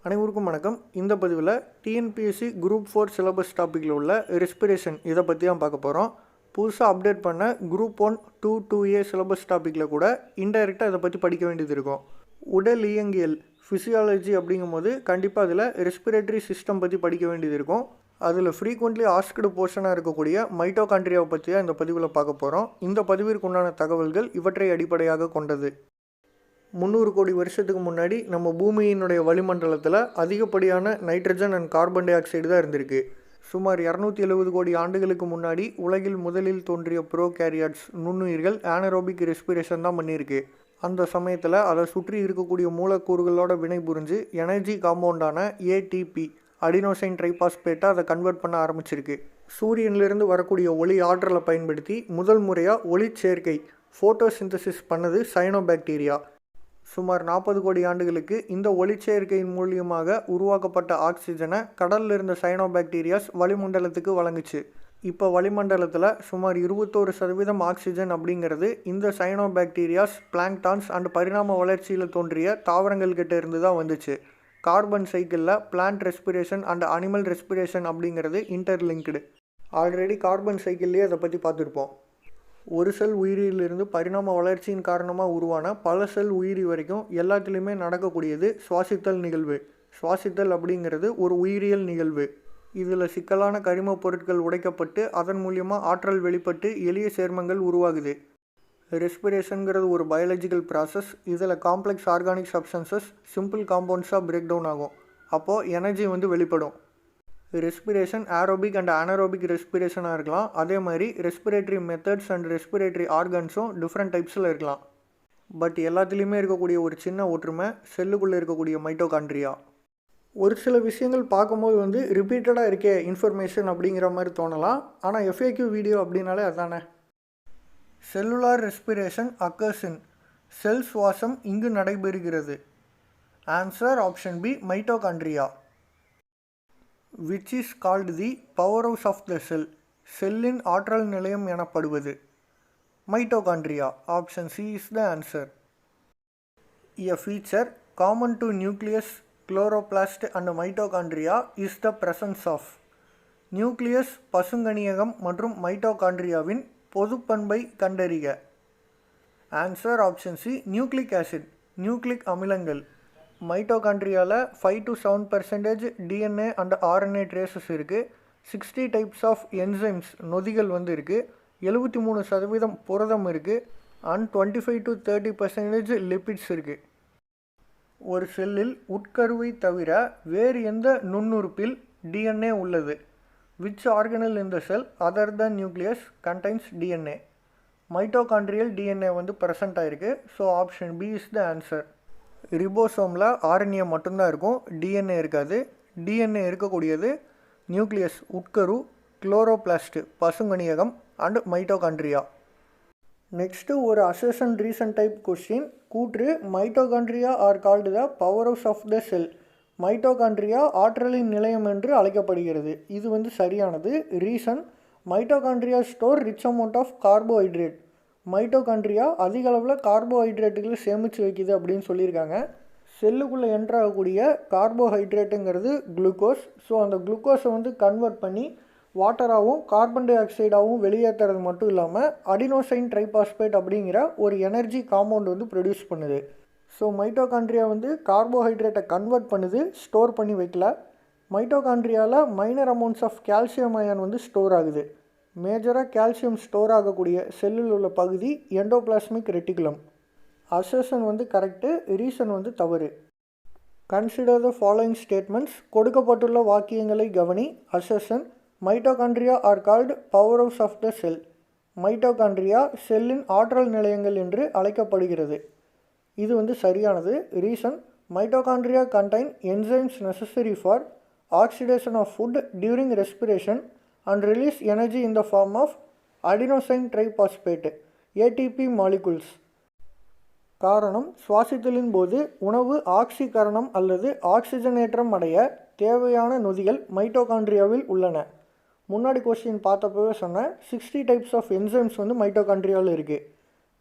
அனைவருக்கும் வணக்கம். இந்த பதிவில் டிஎன்பிஎஸ்சி குரூப் 4 சிலபஸ் டாப்பிக்கில் உள்ள ரெஸ்பிரேஷன் இதை பற்றி தான் பார்க்க போகிறோம். புதுசாக அப்டேட் பண்ண குரூப் 1, 2, 2A சிலபஸ் டாப்பிக்கில் கூட இன்டைரக்டாக இதை பற்றி படிக்க வேண்டியது இருக்கும். உடல் இயங்கியல் ஃபிசியாலஜி அப்படிங்கும்போது கண்டிப்பாக அதில் ரெஸ்பிரேட்டரி சிஸ்டம் பற்றி படிக்க வேண்டியது இருக்கும். அதில் ஃப்ரீக்வெண்ட்லி ஆஸ்க்டு போர்ஷனாக இருக்கக்கூடிய மைட்டோகாண்ட்ரியாவை பற்றி தான் இந்த பதிவில் பார்க்க போகிறோம். இந்த பதிவிற்கு உண்டான தகவல்கள் இவற்றை அடிப்படையாக கொண்டது. 300 கோடி வருஷத்துக்கு முன்னாடி நம்ம பூமியினுடைய வளிமண்டலத்தில் அதிகப்படியான nitrogen and carbon di oxide தான் இருந்திருக்கு. சுமார் 270 கோடி ஆண்டுகளுக்கு முன்னாடி உலகில் முதலில் தோன்றிய ப்ரோகேரியாட்ஸ் நுண்ணுயிர்கள் ஆனரோபிக் ரெஸ்பிரேஷன் தான் பண்ணியிருக்கு. அந்த சமயத்தில் அதை சுற்றி இருக்கக்கூடிய மூலக்கூறுகளோட வினை புரிஞ்சு எனர்ஜி காம்பவுண்டான ஏடிபி அடினோசைன் ட்ரைபாஸ்பேட்டை அதை கன்வெர்ட் பண்ண ஆரம்பிச்சிருக்கு. சூரியனிலிருந்து வரக்கூடிய ஒளி ஆற்றலை பயன்படுத்தி முதல் முறையாக ஒளிச்சேர்க்கை ஃபோட்டோசிந்தசிஸ் பண்ணது சயனோபாக்டீரியா. சுமார் 40 கோடி ஆண்டுகளுக்கு இந்த ஒளிச்சேர்க்கையின் மூலியமாக உருவாக்கப்பட்ட ஆக்சிஜனை கடலில் இருந்த சயனோபாக்டீரியாஸ் வளிமண்டலத்துக்கு வழங்குச்சு. இப்போ வளிமண்டலத்தில் சுமார் 21% ஆக்சிஜன் அப்படிங்கிறது இந்த சயனோபாக்டீரியாஸ், பிளாங்டான்ஸ் அண்ட் பரிணாம வளர்ச்சியில் தோன்றிய தாவரங்கள் கிட்ட இருந்து தான் வந்துச்சு. கார்பன் சைக்கிளில் plant respiration and animal respiration அப்படிங்கிறது இன்டர்லிங்க்டு. ஆல்ரெடி கார்பன் சைக்கிள்லேயே அதை பற்றி பார்த்துருப்போம். ஒரு செல் உயிரியிலிருந்து பரிணாம வளர்ச்சியின் காரணமாக உருவான பல செல் உயிரி வரைக்கும் எல்லாத்துலேயுமே நடக்கக்கூடியது சுவாசித்தல் நிகழ்வு. சுவாசித்தல் அப்படிங்கிறது ஒரு உயிரியல் நிகழ்வு. இதில் சிக்கலான கரிம பொருட்கள் உடைக்கப்பட்டு அதன் மூலியமாக ஆற்றல் வெளிப்பட்டு எளிய சேர்மங்கள் உருவாகுது. ரெஸ்பிரேஷனுங்கிறது ஒரு பயாலஜிக்கல் ப்ராசஸ். இதில் காம்ப்ளெக்ஸ் ஆர்கானிக் சப்ஸ்டன்சஸ் சிம்பிள் காம்பவுண்ட்ஸாக பிரேக் டவுன் ஆகும். அப்போது எனர்ஜி வெளிப்படும். ரெஸ்பிரேஷன் ஏரோபிக் அண்ட் அனரோபிக் ரெஸ்பிரேஷனாக இருக்கலாம். அதே மாதிரி ரெஸ்பிரேட்டரி மெத்தட்ஸ் அண்ட் ரெஸ்பிரேட்டரி ஆர்கன்ஸும் டிஃப்ரெண்ட் டைப்ஸில் இருக்கலாம். பட் எல்லாத்துலேயுமே இருக்கக்கூடிய ஒரு சின்ன ஒற்றுமை செல்லுக்குள்ளே இருக்கக்கூடிய மைட்டோகாண்ட்ரியா. ஒரு சில விஷயங்கள் பார்க்கும்போது ரிப்பீட்டடாக இருக்கே இன்ஃபர்மேஷன் அப்படிங்கிற மாதிரி தோணலாம். ஆனால் எஃப்ஏக்யூ வீடியோ அப்படின்னாலே அதானே. Cellular respiration occurs in cell சுவாசம் இங்கு நடைபெறுகிறது. Answer option B, mitochondria. which is called the powerhouse of the cell. செல்லின் ஆற்றல் நிலையம் எனப்படுவது mitochondria. Option C is the answer. A feature common to nucleus, chloroplast and mitochondria is the presence of. Nucleus, பசுங்கனியகம் மற்றும் மைட்டோகாண்ட்ரியாவின் பொது பண்பை கண்டறிக. Answer option C, nucleic acid, nucleic அமிலங்கள். மைட்டோகாண்ட்ரியாவில் 5 to 7% DNA and RNA traces இருக்குது. 60 டைப்ஸ் ஆஃப் என்சைம்ஸ் நொதிகள் இருக்குது. 73% புரதம் இருக்குது. அண்ட் 25 to 30% லிப்பிட்ஸ் இருக்குது. ஒரு செல்லில் உட்கருவை தவிர வேறு எந்த நுண்ணுறுப்பில் டிஎன்ஏ உள்ளது? Which organelle in the cell other than nucleus contains DNA? Mitochondrial DNA present ஆகிருக்கு. So option B is the answer. ரிபோசோமில் ஆர்என்ஏ மட்டும்தான் இருக்கும், டிஎன்ஏ இருக்காது. டிஎன்ஏ இருக்கக்கூடியது நியூக்ளியஸ் உட்கரு, குளோரோபிளாஸ்ட் பசுங்கனியகம் அண்ட் மைட்டோகாண்ட்ரியா. நெக்ஸ்ட்டு ஒரு அசர்ஷன் ரீசன் டைப் கொஸ்டின். கூற்று mitochondria are called the powerhouse of the cell. Mitochondria ஆற்றலின் நிலையம் என்று அழைக்கப்படுகிறது. இது சரியானது. Reason, mitochondria store rich amount of carbohydrate. Mitochondria அதிக அளவில் கார்போஹைட்ரேட்டுகளை சேமித்து வைக்குது அப்படின்னு சொல்லியிருக்காங்க. செல்லுக்குள்ளே என்ட்ராகக்கூடிய கார்போஹைட்ரேட்டுங்கிறது குளுக்கோஸ். ஸோ அந்த குளுக்கோஸை கன்வெர்ட் பண்ணி வாட்டராகவும் கார்பன் டை ஆக்சைடாகவும் வெளியேற்றுறது மட்டும் இல்லாமல் அடினோசைன் ட்ரைபாஸ்பேட் அப்படிங்கிற ஒரு எனர்ஜி காம்பவுண்ட் ப்ரொடியூஸ் பண்ணுது. ஸோ மைட்டோகாண்ட்ரியா கார்போஹைட்ரேட்டை கன்வெர்ட் பண்ணுது, ஸ்டோர் பண்ணி வைக்கல. மைட்டோகாண்ட்ரியாவில் minor amounts of calcium ion store ஆகுது. மேஜராக கால்சியம் ஸ்டோர் ஆகக்கூடிய செல்லில் உள்ள பகுதி endoplasmic reticulum. Assertion correct, reason தவறு. Consider the following statements. கொடுக்கப்பட்டுள்ள வாக்கியங்களை கவனி. Assertion, mitochondria are called powerhouse of the cell. Mitochondria செல்லின் ஆற்றல் நிலையங்கள் என்று அழைக்கப்படுகிறது. இது சரியானது. Reason, mitochondria contain enzymes necessary for oxidation of food during respiration and release energy in the form of adenosine triphosphate ATP molecules. காரணம், சுவாசித்தலின் போது உணவு ஆக்சிகரணம் அல்லது ஆக்சிஜனேற்றம் அடைய தேவையான நொதிகள் மைட்டோகாண்ட்ரியாவில் உள்ளன. முன்னாடி கொஸ்டின் பார்த்தப்பவே சொன்னேன், 60 டைப்ஸ் ஆஃப் என்சைம்ஸ் மைட்டோகாண்ட்ரியாவில் இருக்குது.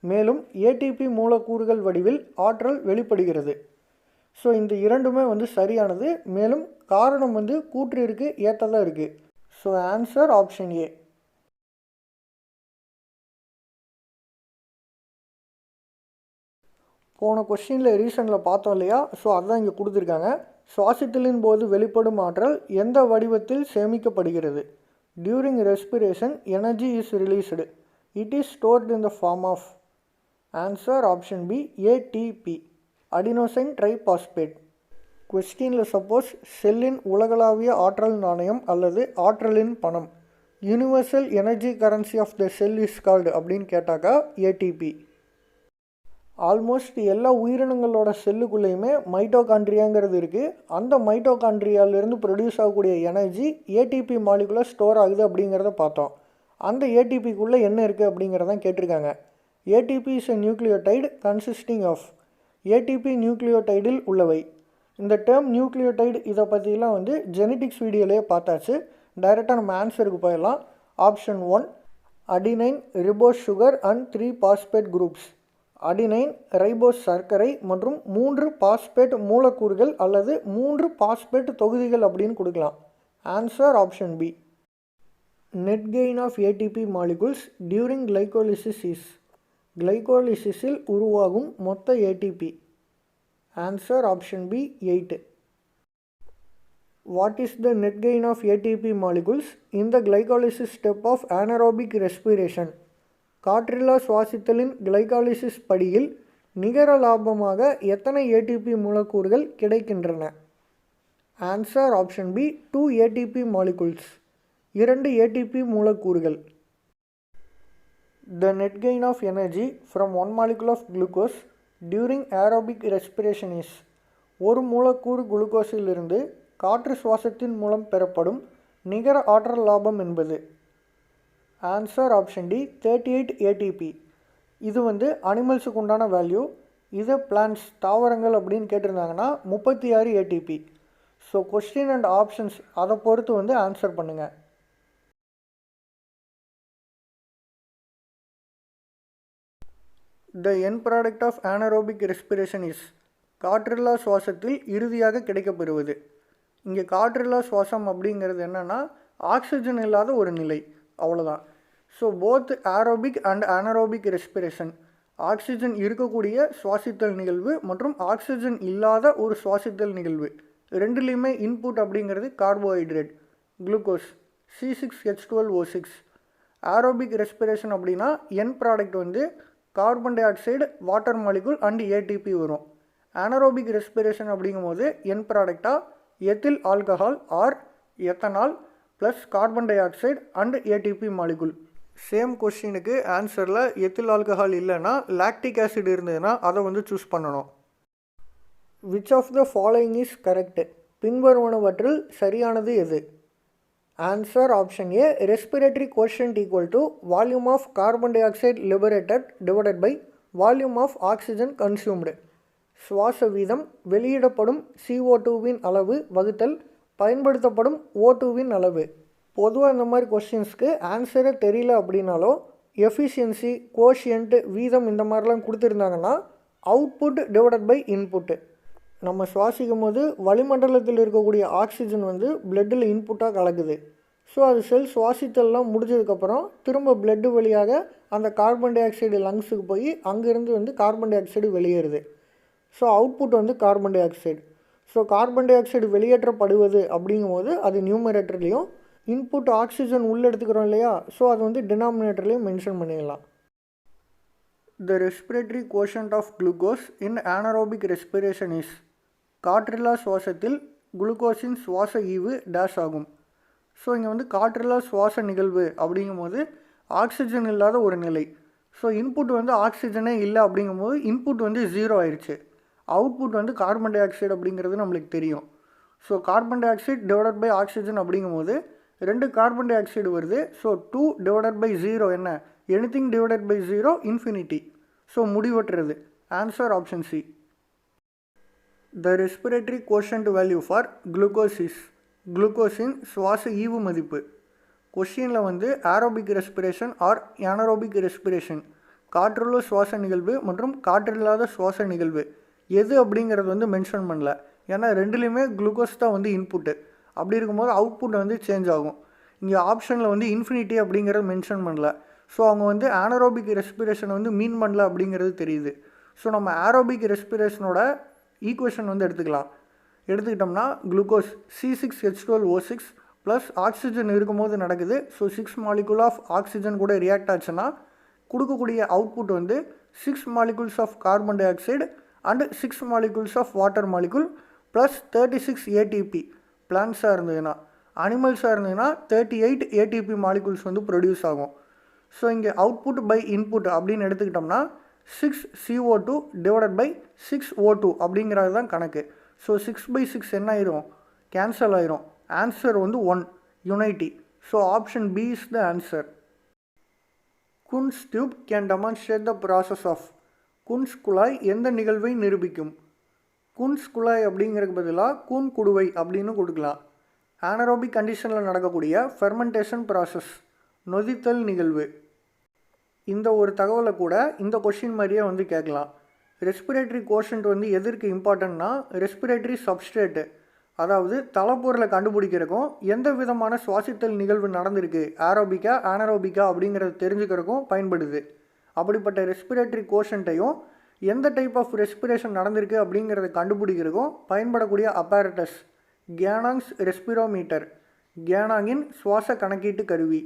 மேலும் ஏடிபி மூலக்கூறுகள் வடிவில் ஆற்றல் வெளிப்படுகிறது. ஸோ இந்த இரண்டுமே வந்து சரியானது. மேலும் காரணம் வந்து கூற்றிற்கு ஏற்றதாக இருக்குது. ஸோ ஆன்சர் ஆப்ஷன் ஏ. போன கொஸ்டினில் ரீசனில் பார்த்தோம் இல்லையா, ஸோ அதுதான் இங்கே கொடுத்துருக்காங்க. சுவாசித்தலின் போது வெளிப்படும் ஆற்றல் எந்த வடிவத்தில் சேமிக்கப்படுகிறது? During respiration energy is released. It is stored in the form of. Answer option B ATP, adenosine triphosphate. கொஸ்டினில் சப்போஸ் செல்லின் உலகளாவிய ஆற்றல் நாணயம் அல்லது ஆற்றலின் பணம், universal energy currency of the cell is called அப்படின்னு கேட்டாக்கா ஏடிபி. ஆல்மோஸ்ட் எல்லா உயிரினங்களோட செல்லுக்குள்ளேயுமே மைட்டோகாண்ட்ரியாங்கிறது இருக்குது. அந்த மைட்டோகாண்ட்ரியாவிலேருந்து ப்ரொடியூஸ் ஆகக்கூடிய எனர்ஜி ஏடிபி மாலிகுலர் ஸ்டோர் ஆகுது அப்படிங்கிறத பார்த்தோம். அந்த ஏடிபிக்குள்ளே என்ன இருக்குது அப்படிங்கிறதான் கேட்டிருக்காங்க. ATP is a nucleotide consisting of. ATP நியூக்ளியோடைடில் உள்ளவை. இந்த டேர்ம் நியூக்ளியோடைடு இதை பற்றிலாம் வந்து ஜெனட்டிக்ஸ் வீடியோலேயே பார்த்தாச்சு. டைரெக்டாக நம்ம ஆன்சருக்கு போயிடலாம். Option 1 adenine, ribose sugar and 3 phosphate groups. Adenine, ribose சர்க்கரை மற்றும் 3 பாஸ்பேட் மூலக்கூறுகள் அல்லது 3 பாஸ்பேட் தொகுதிகள் அப்படின்னு கொடுக்கலாம். Answer option B. Net gain of ATP molecules during glycolysis is. கிளைகோலிசிஸில் உருவாகும் மொத்த ATP. Answer option B 8. What is the net gain of ATP molecules in the glycolysis step of anaerobic respiration? காற்றில்லா சுவாசித்தலின் glycolysis படியில் நிகர லாபமாக எத்தனை ATP மூலக்கூறுகள் கிடைக்கின்றன? Answer option B 2 ATP molecules, 2 ATP மூலக்கூறுகள். The net gain of energy from 1 molecule of glucose during aerobic respiration is. ஒரு மூலக்கூறு குளுக்கோஸிலிருந்து காற்று சுவாசத்தின் மூலம் பெறப்படும் நிகர ஆற்றல் லாபம் என்பது. Answer option D 38 ATP. இது வந்து அனிமல்ஸுக்கு உண்டான வேல்யூ. இது பிளான்ட்ஸ் தாவரங்கள் அப்படின்னு கேட்டிருந்தாங்கன்னா 36 ATP. So question and options அதை பொறுத்து வந்து ஆன்சர் பண்ணுங்கள். The end product of anaerobic respiration is. காற்றில்லா சுவாசத்தில் இறுதியாக கிடைக்கப்பெறுவது. இங்கே காற்றில்லா சுவாசம் அப்படிங்கிறது என்னென்னா ஆக்சிஜன் இல்லாத ஒரு நிலை, அவ்வளோதான். So both aerobic and anaerobic respiration, oxygen இருக்கக்கூடிய சுவாசித்தல் நிகழ்வு மற்றும் ஆக்சிஜன் இல்லாத ஒரு சுவாசித்தல் நிகழ்வு, ரெண்டுலேயுமே இன்புட் அப்படிங்கிறது carbohydrate, glucose C6H12O6. Aerobic respiration அப்படின்னா என் ப்ராடக்ட் வந்து carbon di oxide, water molecule and ATP வரும். anaerobic ரெஸ்பிரேஷன் அப்படிங்கும்போது என் ப்ராடக்டாக ethyl alcohol or ethanol plus carbon di oxide and ATP molecule. Same கொஸ்டினுக்கு ஆன்சரில் எத்தில் ஆல்கஹால் இல்லைன்னா lactic acid இருந்ததுன்னா அதை வந்து சூஸ் பண்ணணும். Which of the following is correct? பின்வருவனவற்றில் சரியானது எது? Answer option A respiratory quotient equal to volume of carbon di oxide liberated divided by volume of oxygen consumed. சுவாச வீதம் வெளியிடப்படும் CO2வின் அளவு வகுத்தல் பயன்படுத்தப்படும் O2வின் அளவு. பொதுவாக இந்த மாதிரி கொஸ்டின்ஸ்க்கு ஆன்சரே தெரியல அப்படின்னாலும் எஃபிஷியன்சி, கோஷியன்ட், வீதம் இந்த மாதிரிலாம் கொடுத்துருந்தாங்கன்னா அவுட்புட் டிவைடட் பை இன்புட்டு. நம்ம சுவாசிக்கும் போது வளிமண்டலத்தில் இருக்கக்கூடிய ஆக்சிஜன் வந்து பிளட்டில் இன்புட்டாக கலக்குது. ஸோ அது செல் சுவாசித்தல்லாம் முடிஞ்சதுக்கப்புறம் திரும்ப பிளட்டு வழியாக அந்த கார்பன் டை ஆக்சைடு லங்ஸுக்கு போய் அங்கேருந்து வந்து கார்பன் டை ஆக்சைடு வெளியேறுது. ஸோ அவுட்புட் வந்து carbon di oxide. So carbon di oxide வெளியேற்றப்படுவது அப்படிங்கும்போது அது நியூமரேட்டர்லேயும், இன்புட் ஆக்சிஜன் உள்ளே எடுத்துக்கிறோம் இல்லையா, ஸோ அது வந்து டினாமினேட்டர்லேயும் மென்ஷன் பண்ணிடலாம். The respiratory quotient of glucose in anaerobic respiration is. காற்றில்லா சுவாசத்தில் குளுக்கோஸின் சுவாச ஈவு டேஷ் ஆகும். ஸோ இங்கே வந்து காற்றில்லா சுவாச நிகழ்வு அப்படிங்கும்போது ஆக்சிஜன் இல்லாத ஒரு நிலை. ஸோ இன்புட் வந்து ஆக்சிஜனே இல்லை அப்படிங்கும்போது இன்புட் வந்து 0 ஆயிடுச்சு. அவுட்புட் வந்து கார்பன் டை ஆக்சைடு அப்படிங்கிறது நம்மளுக்கு தெரியும். So carbon di oxide divided by oxygen அப்படிங்கும்போது 2 கார்பன் டை ஆக்சைடு வருது. ஸோ 2 டிவைடட் பை 0 என்ன? Anything divided by 0 infinity. So முடிவற்றது. Answer option C. The respiratory quotient value for glucose is. குளுக்கோஸின் சுவாச ஈவு மதிப்பு. கொஸ்டினில் வந்து aerobic respiration or anaerobic respiration, காற்றுள்ள சுவாச நிகழ்வு மற்றும் காற்றில்லாத சுவாச நிகழ்வு, எது அப்படிங்கிறது வந்து மென்ஷன் பண்ணல. ஏன்னா ரெண்டுலேயுமே குளுக்கோஸ் தான் வந்து இன்புட்டு. அப்படி இருக்கும்போது அவுட்புட் வந்து சேஞ்ச் ஆகும். இங்கே ஆப்ஷனில் வந்து இன்ஃபினிட்டி அப்படிங்கிறது மென்ஷன் பண்ணல. ஸோ அவங்க வந்து ஆனரோபிக் ரெஸ்பிரேஷன் வந்து மீன் பண்ணல அப்படிங்கிறது தெரியுது. ஸோ நம்ம ஏரோபிக் ரெஸ்பிரேஷனோட ஈக்குவேஷன் வந்து எடுத்துக்கிட்டோம்னா குளுக்கோஸ் C6H12O6 ப்ளஸ் ஆக்சிஜன் இருக்கும்போது நடக்குது. ஸோ 6 மாலிகுல் ஆஃப் ஆக்சிஜன் கூட ரியாக்ட் ஆச்சுன்னா கொடுக்கக்கூடிய அவுட்புட் வந்து 6 molecules of carbon di oxide and 6 molecules of water molecule plus 36 ATP. பிளான்ஸாக இருந்ததுன்னா, அனிமல்ஸாக இருந்ததுன்னா 38 ATP மாலிகுல்ஸ் வந்து ப்ரொடியூஸ் ஆகும். ஸோ இங்கே அவுட்புட் பை இன்புட் அப்படின்னு எடுத்துக்கிட்டோம்னா 6CO2 டிவைடட் பை 6O2 அப்படிங்கிறது தான் கணக்கு. ஸோ 6/6 என்ன ஆயிரும், கேன்சல் ஆயிரும். ஆன்சர் வந்து 1 unity. So option B is the answer. Kuhne's tube can demonstrate the process of. Kuhne's குழாய் எந்த நிகழ்வை நிரூபிக்கும்? குன்ஸ் குழாய் அப்படிங்கிறதுக்கு பதிலாக கூன் குடுவை அப்படின்னு கொடுக்கலாம். ஆனரோபிக் கண்டிஷனில் நடக்கக்கூடிய ஃபெர்மெண்டேஷன் ப்ராசஸ், நொதித்தல் நிகழ்வு. இந்த ஒரு தகவலை கூட இந்த கொஷின் மாதிரியே வந்து கேட்கலாம். ரெஸ்பிரேட்டரி கோஷன்ட் வந்து எதற்கு இம்பார்ட்டன்ட்னா, ரெஸ்பிரேட்டரி சப்ஸ்ட்ரேட்டு, அதாவது தலைப்பொருளை கண்டுபிடிக்கிறதுக்கும் எந்த விதமான சுவாசித்தல் நிகழ்வு நடந்திருக்கு, ஏரோபிக்கா ஆனரோபிக்கா அப்படிங்கிறத தெரிஞ்சுக்கிறதுக்கும் பயன்படுது. அப்படிப்பட்ட ரெஸ்பிரேட்டரி கோஷன்ட்டையும் எந்த டைப் ஆஃப் ரெஸ்பிரேஷன் நடந்திருக்கு அப்படிங்கிறத கண்டுபிடிக்கிறதுக்கும் பயன்படக்கூடிய அப்பாரட்டஸ் கேனாங்ஸ் ரெஸ்பிரோமீட்டர், கேனாங்கின் சுவாச கணக்கீட்டு கருவி.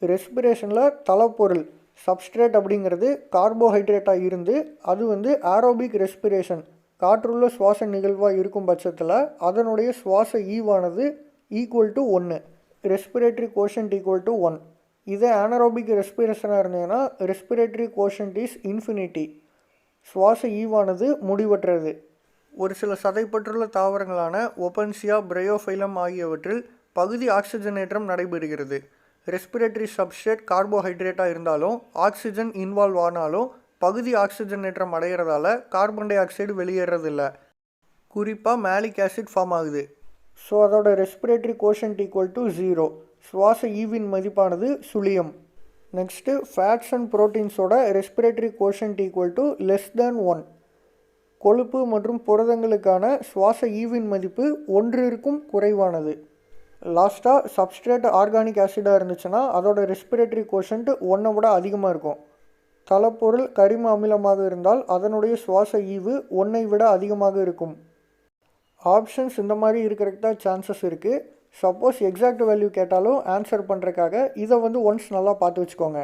ரெஸ்பிரேஷனில் தலைப்பொருள் சப்ஸ்ட்ரேட் அப்படிங்கிறது கார்போஹைட்ரேட்டாக இருந்து அது வந்து ஏரோபிக் ரெஸ்பிரேஷன் காற்றுள்ள சுவாச நிகழ்வாக இருக்கும் பட்சத்தில் அதனுடைய சுவாச ஈவானது equal to 1, respiratory quotient equal to 1. இதே ஆனரோபிக் ரெஸ்பிரேஷனாக இருந்ததுன்னா ரெஸ்பிரேட்டரி கோஷன்ட் இஸ் இன்ஃபினிட்டி, சுவாச ஈவானது முடிவற்றது. ஒரு சில சதைப்பற்றுள்ள தாவரங்களான ஒபன்சியா, பிரையோஃபைலம் ஆகியவற்றில் பகுதி ஆக்சிஜனேற்றம் நடைபெறுகிறது. ரெஸ்பிரேட்டரி சப்ஸ்ட்ரேட் கார்போஹைட்ரேட்டாக இருந்தாலும் ஆக்சிஜன் இன்வால்வ் ஆனாலும் பகுதி ஆக்சிஜனேற்றம் அடைகிறதால கார்பன் டை ஆக்சைடு வெளியேறதில்லை. குறிப்பாக மேலிக் ஆசிட் ஃபார்ம் ஆகுது. ஸோ அதோட ரெஸ்பிரேட்டரி கோஷன்ட் ஈக்குவல் டு 0, சுவாச ஈவின் மதிப்பானது சுழியம். நெக்ஸ்ட்டு ஃபேட்ஸ் அண்ட் ப்ரோட்டீன்ஸோட respiratory quotient equal to less than 1. கொழுப்பு மற்றும் புரதங்களுக்கான சுவாச ஈவின் மதிப்பு 1க்கும் குறைவானது. லாஸ்ட்டாக சப்ஸ்ட்ரேட் ஆர்கானிக் ஆசிடாக இருந்துச்சுன்னா அதோட ரெஸ்பிரேட்டரி கோஷன்ட் 1 விட அதிகமாக இருக்கும். தலைப்பொருள் கரிம அமிலமாக இருந்தால் அதனுடைய சுவாச ஈவு 1 விட அதிகமாக இருக்கும். ஆப்ஷன்ஸ் இந்த மாதிரி இருக்கிறதுக்கு தான் சான்சஸ் இருக்குது. சப்போஸ் எக்ஸாக்ட் வேல்யூ கேட்டாலும் ஆன்சர் பண்ணுறதுக்காக இதை வந்து ஒன்ஸ் நல்லா பார்த்து வச்சுக்கோங்க.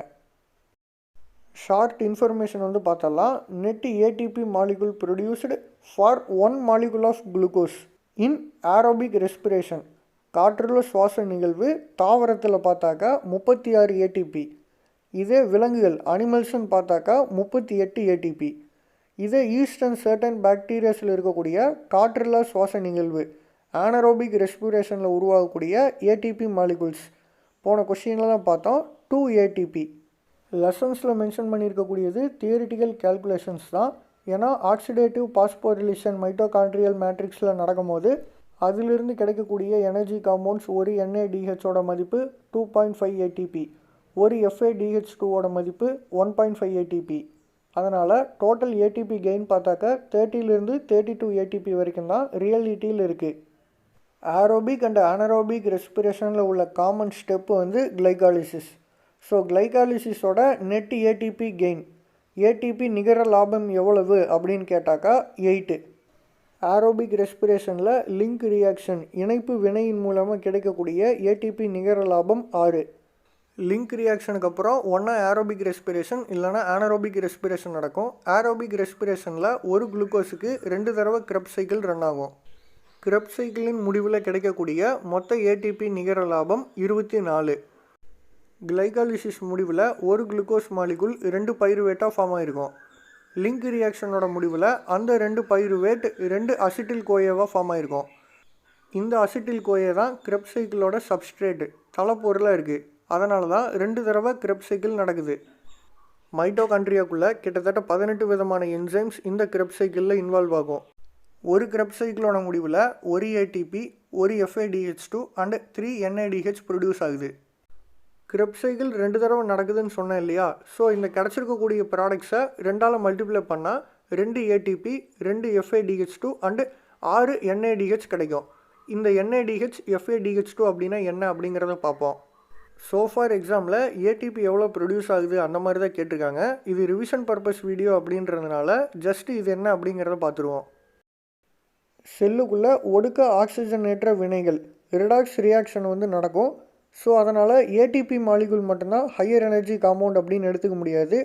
ஷார்ட் இன்ஃபர்மேஷன் வந்து பார்த்தலாம். Net ATP molecule produced for 1 molecule of glucose in aerobic respiration. காற்றுள்ள சுவாச நிகழ்வு தாவரத்தில் பார்த்தாக்கா 36 ATP. இதே விலங்குகள் அனிமல்ஸ்ன்னு பார்த்தாக்கா 38 ATP. இதே ஈஸ்ட் அண்ட் சர்டன் பாக்டீரியாஸில் இருக்கக்கூடிய காற்றுள்ள சுவாச நிகழ்வு ஆனரோபிக் ரெஸ்பிரேஷனில் உருவாகக்கூடிய ATP மாலிகுல்ஸ் போன கொஸ்டினில் தான் பார்த்தோம் 2 ATP. லெசன்ஸில் மென்ஷன் பண்ணியிருக்கக்கூடியது தியரிட்டிக்கல் கேல்குலேஷன்ஸ் தான். ஏன்னா ஆக்சிடேட்டிவ் பாஸ்போரிலேஷன் மைட்டோகாண்ட்ரியல் மேட்ரிக்ஸில் நடக்கும்போது அதிலிருந்து கிடைக்கக்கூடிய எனர்ஜி காம்பவுண்ட்ஸ் ஒரு NADHோட மதிப்பு 2.5 ATP, ஒரு FADH2ஓட மதிப்பு 1.5 ATP. அதனால் டோட்டல் ATP கெயின் பார்த்தாக்க 30லேருந்து 32 ATP வரைக்கும் தான் ரியாலிட்டியில் இருக்குது. ஏரோபிக் அண்ட் அனரோபிக் ரெஸ்பிரேஷனில் உள்ள காமன் ஸ்டெப்பு வந்து கிளைகாலிசிஸ். ஸோ கிளைகாலிசிஸோட நெட் ATP கெயின், ATP நிகர லாபம் எவ்வளவு அப்படின்னு கேட்டாக்கா 8. ஏரோபிக் ரெஸ்பிரேஷனில் லிங்க் ரியாக்ஷன் இணைப்பு வினையின் மூலமாக கிடைக்கக்கூடிய ATP நிகர லாபம் 6. லிங்க் ரியாக்ஷனுக்கு அப்புறம் ஒன்றா ஏரோபிக் ரெஸ்பிரேஷன் இல்லைனா ஆனரோபிக் ரெஸ்பிரேஷன் நடக்கும். ஏரோபிக் ரெஸ்பிரேஷனில் ஒரு குளுக்கோஸுக்கு 2 தடவை கிரெப்ஸ் சைக்கிள் ரன் ஆகும். கிரெப்ஸ் சைக்கிளின் முடிவில் கிடைக்கக்கூடிய மொத்த ATP நிகர லாபம் 24. கிளைகாலிசிஸ் முடிவில் ஒரு குளுக்கோஸ் மாலிகுல் 2 பைருவேட்டாக ஃபார்ம் ஆகிருக்கும். லிங்க் ரியாக்ஷனோட முடிவில் அந்த 2 பைருவேட் 2 அசிட்டில் கோயேவாக ஃபார்ம் ஆகிருக்கும். இந்த அசிட்டில் கோயே தான் கிரெப்ஸ் சைக்கிளோட சப்ஸ்ட்ரேட் தலைப்பொருளாக இருக்குது. அதனால தான் 2 தடவை கிரெப்ஸ் சைக்கிள் நடக்குது. மைட்டோகாண்ட்ரியாக்குள்ளே கிட்டத்தட்ட 18 விதமான என்சைம்ஸ் இந்த கிரெப்ஸ் சைக்கிளில் இன்வால்வ் ஆகும். ஒரு கிரெப்ஸ் சைக்கிளோட முடிவில் ஒரு ATP, ஒரு FADH2 அண்ட் 3 NADH ப்ரொடியூஸ் ஆகுது. கிரெப் சைக்கிள் 2 தடவை நடக்குதுன்னு சொன்னேன் இல்லையா? ஸோ இந்த கிடச்சிருக்கக்கூடிய ப்ராடக்ட்ஸை 2ஆல் மல்டிப்ளை பண்ணால் 2 ஏடிபி, 2 FADH2 அண்டு 6 NADH கிடைக்கும். இந்த NADH, FADH2 அப்படின்னா என்ன அப்படிங்கிறத பார்ப்போம். ஸோ ஃபார் எக்ஸாம்பிள் ஏடிபி எவ்வளோ ப்ரொடியூஸ் ஆகுது அந்த மாதிரி தான் கேட்டிருக்காங்க. இது ரிவிஷன் பர்பஸ் வீடியோ அப்படின்றதுனால ஜஸ்ட் இது என்ன அப்படிங்கிறத பார்த்துருவோம். செல்லுக்குள்ளே ஒடுக்க ஆக்சிஜனேற்ற வினைகள் ரிடாக்ஸ் ரியாக்ஷன் வந்து நடக்கும். ஸோ அதனால் ஏடிபி மாலிகுல் மட்டும்தான் ஹையர் எனர்ஜி காம்பவுண்ட் அப்படின்னு எடுத்துக்க முடியாது.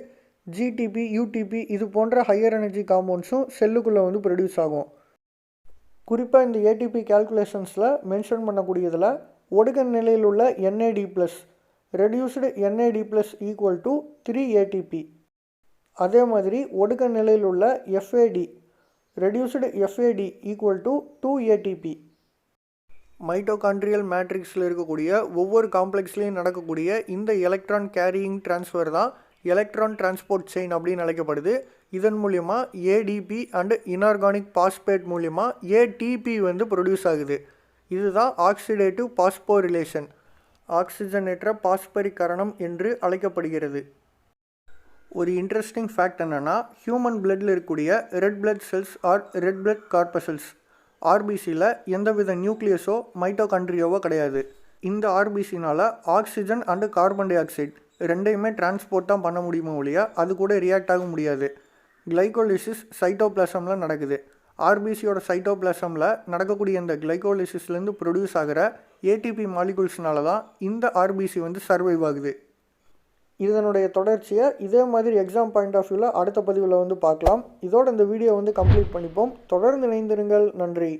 ஜிடிபி, யூடிபி இது போன்ற ஹையர் எனர்ஜி காம்பவுண்ட்ஸும் செல்லுக்குள்ளே வந்து ப்ரொடியூஸ் ஆகும். குறிப்பாக இந்த ஏடிபி கேல்குலேஷன்ஸில் மென்ஷன் பண்ணக்கூடியதில் ஒடுக்க நிலையில் உள்ள NAD+, reduced NAD+ equal to 3 ATP. அதே மாதிரி ஒடுக்க நிலையில் உள்ள FAD, reduced FAD equal to 2 ATP. Mitochondrial மேட்ரிக்ஸில் இருக்கக்கூடிய ஒவ்வொரு காம்ப்ளெக்ஸ்லேயும் நடக்கக்கூடிய இந்த எலக்ட்ரான் கேரியிங் டிரான்ஸ்ஃபர் தான் எலக்ட்ரான் டிரான்ஸ்போர்ட் செயின் அப்படின்னு அழைக்கப்படுது. இதன் மூலிமா ADP அண்டு இன்ஆர்கானிக் பாஸ்பேட் மூலிமா ATP வந்து ப்ரொடியூஸ் ஆகுது. இதுதான் ஆக்சிடேட்டிவ் பாஸ்போரிலேஷன், ஆக்சிஜனேற்ற பாஸ்பரிகரணம் என்று அழைக்கப்படுகிறது. ஒரு இன்ட்ரெஸ்டிங் ஃபேக்ட் என்னென்னா, ஹியூமன் பிளட்டில் இருக்கக்கூடிய red blood cells or red blood corpuscles RBCயில் எந்தவித நியூக்ளியஸோ மைட்டோகாண்ட்ரியோவோ கிடையாது. இந்த RBCனால் oxygen and carbon di oxide ரெண்டையுமே டிரான்ஸ்போர்ட் தான் பண்ண முடியுமோ ஒழிய அது கூட ரியாக்ட் ஆக முடியாது. கிளைகோலிசிஸ் சைட்டோபிளாசமில் நடக்குது. RBCயோட சைட்டோபிளாசமில் நடக்கக்கூடிய இந்த கிளைகோலிசிஸ்லேருந்து ப்ரொடியூஸ் ஆகிற ATP மாலிகுல்ஸ்னால தான் இந்த RBC வந்து சர்வைவ் ஆகுது. இதனுடைய தொடர்ச்சியை இதே மாதிரி எக்ஸாம் பாயிண்ட் ஆஃப் வியூவில் அடுத்த பதிவில் வந்து பார்க்கலாம். இதோட இந்த வீடியோ வந்து கம்ப்ளீட் பண்ணிப்போம். தொடர்ந்து இணைந்திருங்கள். நன்றி.